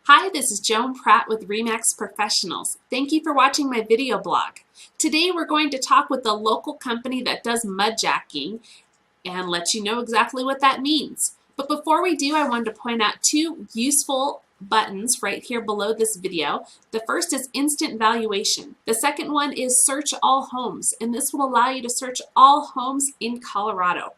Hi, this is Joan Pratt with Remax Professionals. Thank you for watching my video blog. Today we're going to talk with a local company that does mudjacking and let you know exactly what that means. But before we do, I wanted to point out two useful buttons right here below this video. The first is instant valuation. The second one is search all homes, and this will allow you to search all homes in Colorado.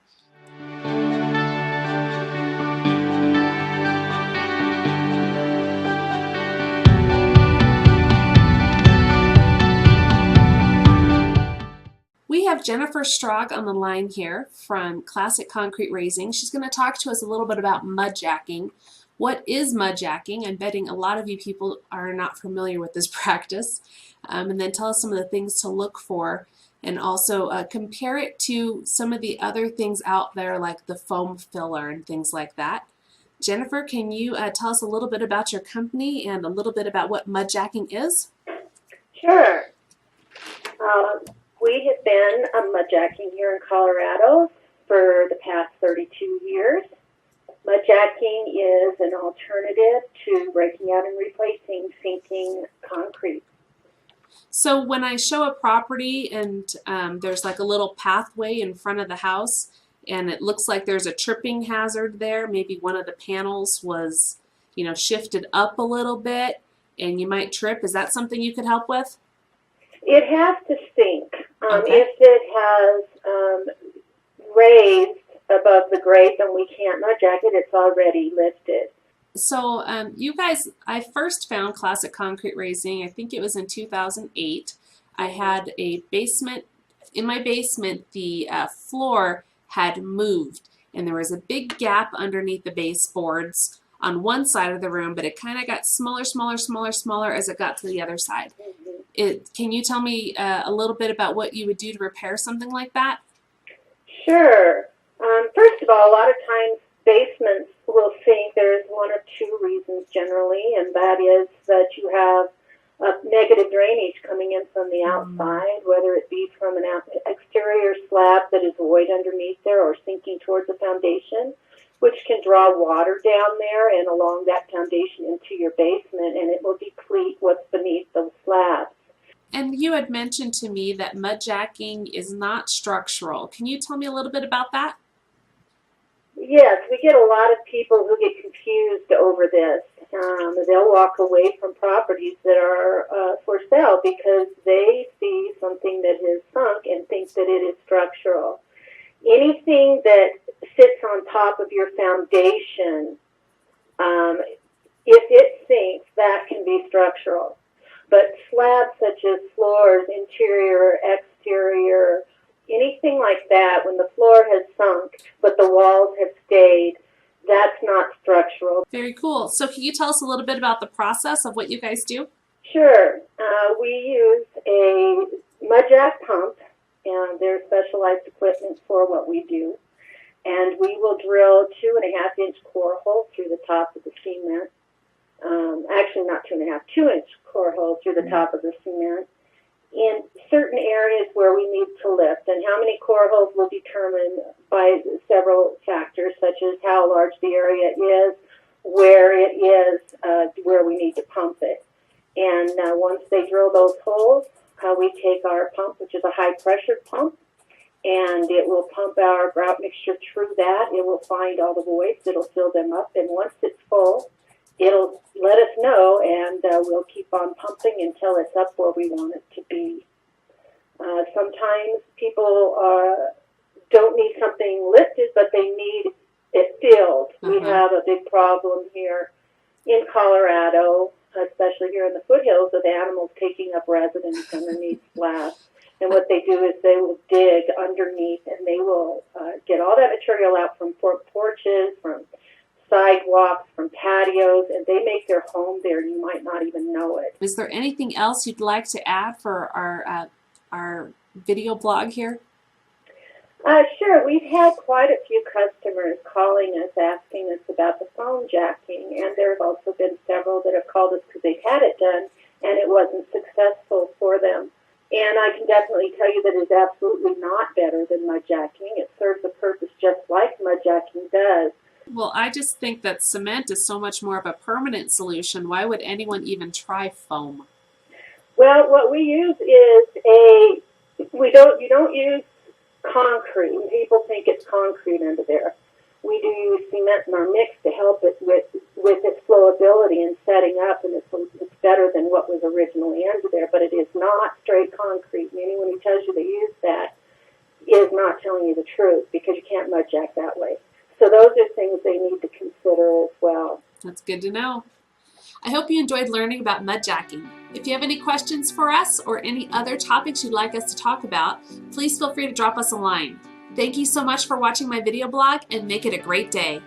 We have Jennifer Strog on the line here from Classic Concrete Raising. She's going to talk to us a little bit about mudjacking. What is mudjacking? I'm betting a lot of you people are not familiar with this practice. And then tell us some of the things to look for, and also compare it to some of the other things out there like the foam filler and things like that. Jennifer, can you tell us a little bit about your company and a little bit about what mudjacking is? Sure. We have been mudjacking here in Colorado for the past 32 years. Mudjacking is an alternative to breaking out and replacing sinking concrete. So when I show a property and there's like a little pathway in front of the house and it looks like there's a tripping hazard there, maybe one of the panels was, shifted up a little bit and you might trip, is that something you could help with? It has to sink. Okay. If it has raised above the grade, then we can't mudjack it. It's already lifted. So you guys, I first found Classic Concrete Raising, I think it was in 2008. I had a basement. In my basement, the floor had moved, and there was a big gap underneath the baseboards on one side of the room, but it kind of got smaller as it got to the other side. Can you tell me a little bit about what you would do to repair something like that? Sure. First of all, a lot of times basements will sink. There's one of two reasons generally, and that is that you have negative drainage coming in from the outside, whether it be from an exterior slab that is void underneath there or sinking towards the foundation, which can draw water down there and along that foundation into your basement, and it will deplete what's beneath those slabs. And you had mentioned to me that mudjacking is not structural. Can you tell me a little bit about that? Yes, we get a lot of people who get confused over this. They'll walk away from properties that are for sale because they see something that is sunk and think that it is structural. Anything that sits on top of your foundation, if it sinks, that can be structural. But slabs such as floors, interior, exterior, anything like that, when the floor has sunk but the walls have stayed, that's not structural. Very cool. So can you tell us a little bit about the process of what you guys do? Sure. We use a mudjack pump, and there's specialized equipment for what we do. And we will drill 2.5-inch core holes through the top of the cement. Actually, not 2.5, 2-inch core holes through the top of the cement in certain areas where we need to lift. And how many core holes will determine by several factors, such as how large the area is, where it is, where we need to pump it. And once they drill those holes, we take our pump, which is a high-pressure pump, and it will pump our grout mixture through that. It will find all the voids. It'll fill them up. And once it's full, it'll let us know, and we'll keep on pumping until it's up where we want it to be. Sometimes people don't need something lifted, but they need it filled. We have a big problem here in Colorado, especially here in the foothills, of animals taking up residence underneath slabs. And what they do is they will dig underneath, and they will get all that material out from porches, from sidewalks, from patios, and they make their home there, and you might not even know it. Is there anything else you'd like to add for our video blog here? Sure. We've had quite a few customers calling us, asking us about the foam jacking, and there have also been several that have called us because they've had it done, and it wasn't successful for them. And I can definitely tell you that it's absolutely not better than mudjacking. It serves a purpose just like mudjacking does. Well, I just think that cement is so much more of a permanent solution. Why would anyone even try foam? Well, what we use is you don't use concrete. People think it's concrete under there. We do use cement in our mix to help it with its flowability and setting up, and it's better than what was originally under there. But it is not straight concrete. And anyone who tells you they use that is not telling you the truth, because you can't mudjack that way. So those are things they need to consider as well. That's good to know. I hope you enjoyed learning about mudjacking. If you have any questions for us or any other topics you'd like us to talk about, please feel free to drop us a line. Thank you so much for watching my video blog, and make it a great day.